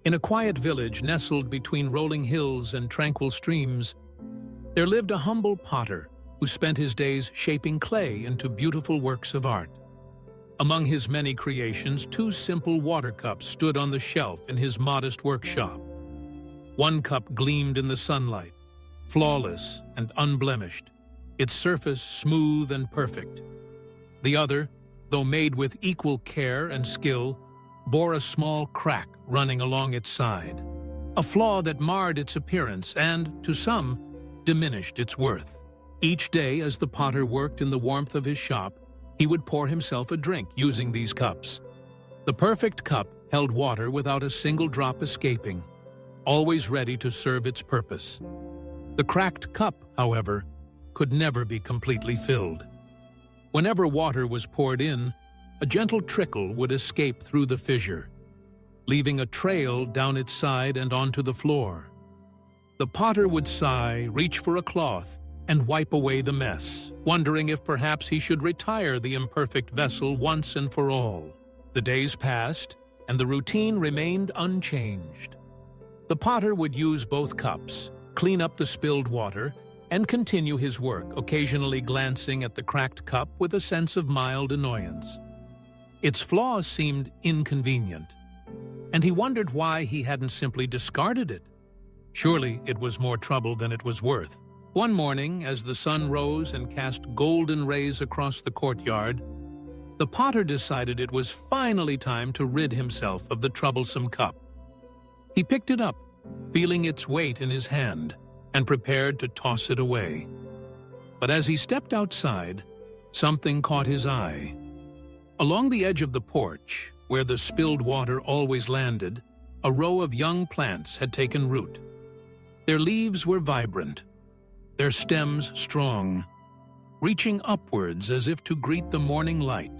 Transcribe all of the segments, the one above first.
In a quiet village nestled between rolling hills and tranquil streams, there lived a humble potter who spent his days shaping clay into beautiful works of art. Among his many creations, two simple water cups stood on the shelf in his modest workshop. One cup gleamed in the sunlight, flawless and unblemished, its surface smooth and perfect. The other, though made with equal care and skill, bore a small crack running along its side, a flaw that marred its appearance and, to some, diminished its worth. Each day, as the potter worked in the warmth of his shop, he would pour himself a drink using these cups. The perfect cup held water without a single drop escaping, always ready to serve its purpose. The cracked cup, however, could never be completely filled. Whenever water was poured in, a gentle trickle would escape through the fissure, leaving a trail down its side and onto the floor. The potter would sigh, reach for a cloth, and wipe away the mess, wondering if perhaps he should retire the imperfect vessel once and for all. The days passed, and the routine remained unchanged. The potter would use both cups, clean up the spilled water, and continue his work, occasionally glancing at the cracked cup with a sense of mild annoyance. Its flaws seemed inconvenient, and he wondered why he hadn't simply discarded it. Surely it was more trouble than it was worth. One morning, as the sun rose and cast golden rays across the courtyard, the potter decided it was finally time to rid himself of the troublesome cup. He picked it up, feeling its weight in his hand, and prepared to toss it away. But as he stepped outside, something caught his eye. Along the edge of the porch, where the spilled water always landed, a row of young plants had taken root. Their leaves were vibrant, their stems strong, reaching upwards as if to greet the morning light.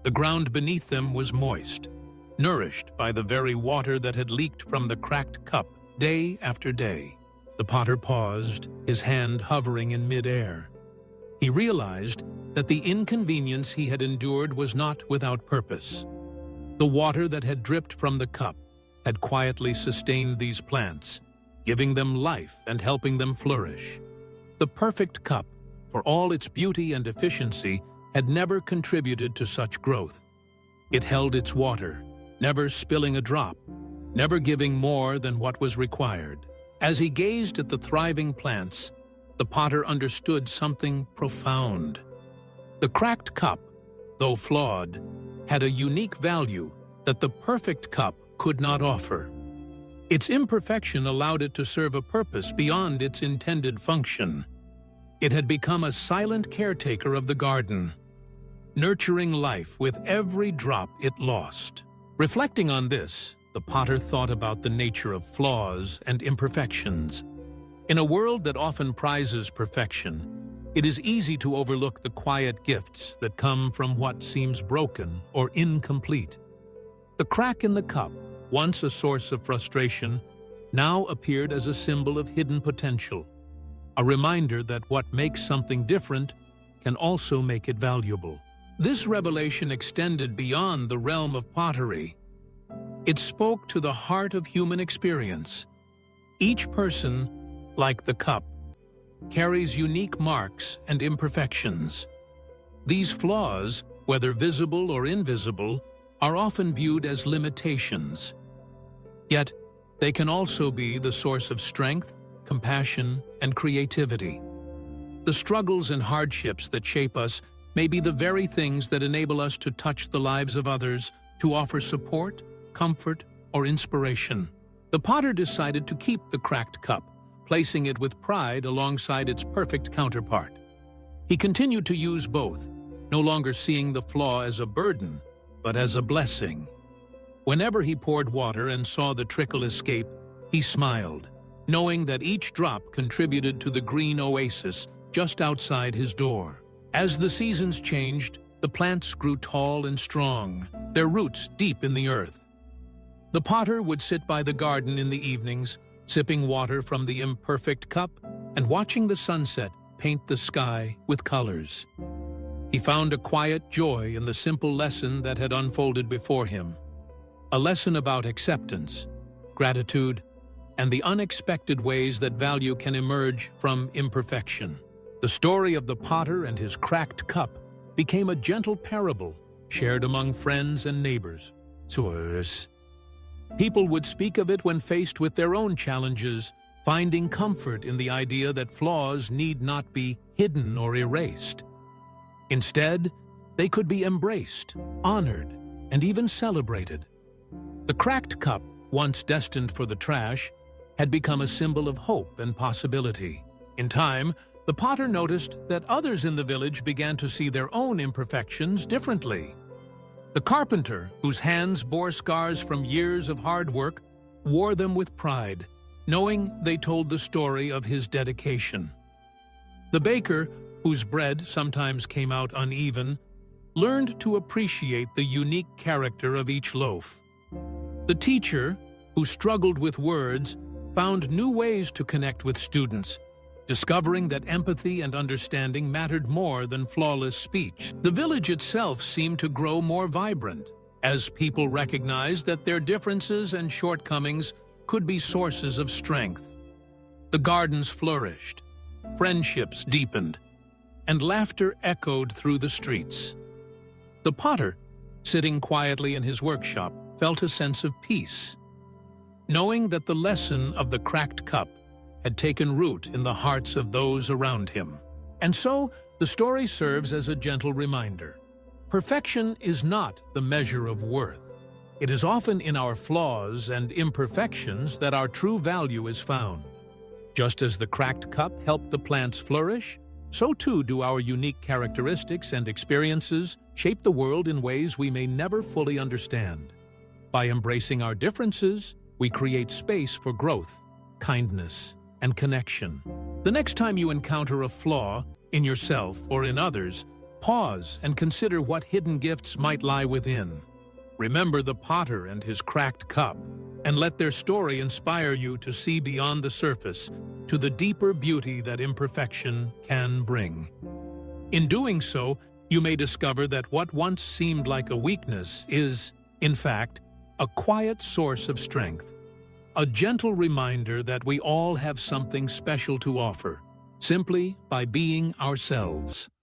The ground beneath them was moist, nourished by the very water that had leaked from the cracked cup day after day. The potter paused, his hand hovering in mid-air. He realized that the inconvenience he had endured was not without purpose. The water that had dripped from the cup had quietly sustained these plants, giving them life and helping them flourish. The perfect cup, for all its beauty and efficiency, had never contributed to such growth. It held its water, never spilling a drop, never giving more than what was required. As he gazed at the thriving plants, the potter understood something profound. The cracked cup, though flawed, had a unique value that the perfect cup could not offer. Its imperfection allowed it to serve a purpose beyond its intended function. It had become a silent caretaker of the garden, nurturing life with every drop it lost. Reflecting on this, the potter thought about the nature of flaws and imperfections. In a world that often prizes perfection, it is easy to overlook the quiet gifts that come from what seems broken or incomplete. The crack in the cup, once a source of frustration, now appeared as a symbol of hidden potential, a reminder that what makes something different can also make it valuable. This revelation extended beyond the realm of pottery. It spoke to the heart of human experience. Each person, like the cup, carries unique marks and imperfections. These flaws, whether visible or invisible, are often viewed as limitations. Yet, they can also be the source of strength, compassion, and creativity. The struggles and hardships that shape us may be the very things that enable us to touch the lives of others, to offer support, comfort, or inspiration. The potter decided to keep the cracked cup, placing it with pride alongside its perfect counterpart. He continued to use both, no longer seeing the flaw as a burden, but as a blessing. Whenever he poured water and saw the trickle escape, he smiled, knowing that each drop contributed to the green oasis just outside his door. As the seasons changed, the plants grew tall and strong, their roots deep in the earth. The potter would sit by the garden in the evenings, sipping water from the imperfect cup and watching the sunset paint the sky with colors. He found a quiet joy in the simple lesson that had unfolded before him, a lesson about acceptance, gratitude, and the unexpected ways that value can emerge from imperfection. The story of the potter and his cracked cup became a gentle parable shared among friends and neighbors. People would speak of it when faced with their own challenges, finding comfort in the idea that flaws need not be hidden or erased. Instead, they could be embraced, honored, and even celebrated. The cracked cup, once destined for the trash, had become a symbol of hope and possibility. In time, the potter noticed that others in the village began to see their own imperfections differently. The carpenter, whose hands bore scars from years of hard work, wore them with pride, knowing they told the story of his dedication. The baker, whose bread sometimes came out uneven, learned to appreciate the unique character of each loaf. The teacher, who struggled with words, found new ways to connect with students, discovering that empathy and understanding mattered more than flawless speech. The village itself seemed to grow more vibrant, as people recognized that their differences and shortcomings could be sources of strength. The gardens flourished, friendships deepened, and laughter echoed through the streets. The potter, sitting quietly in his workshop, felt a sense of peace, knowing that the lesson of the cracked cup had taken root in the hearts of those around him. And so, the story serves as a gentle reminder. Perfection is not the measure of worth. It is often in our flaws and imperfections that our true value is found. Just as the cracked cup helped the plants flourish, so too do our unique characteristics and experiences shape the world in ways we may never fully understand. By embracing our differences, we create space for growth, kindness, and connection. The next time you encounter a flaw in yourself or in others, pause and consider what hidden gifts might lie within. Remember the potter and his cracked cup, and let their story inspire you to see beyond the surface to the deeper beauty that imperfection can bring. In doing so, you may discover that what once seemed like a weakness is, in fact, a quiet source of strength. A gentle reminder that we all have something special to offer, simply by being ourselves.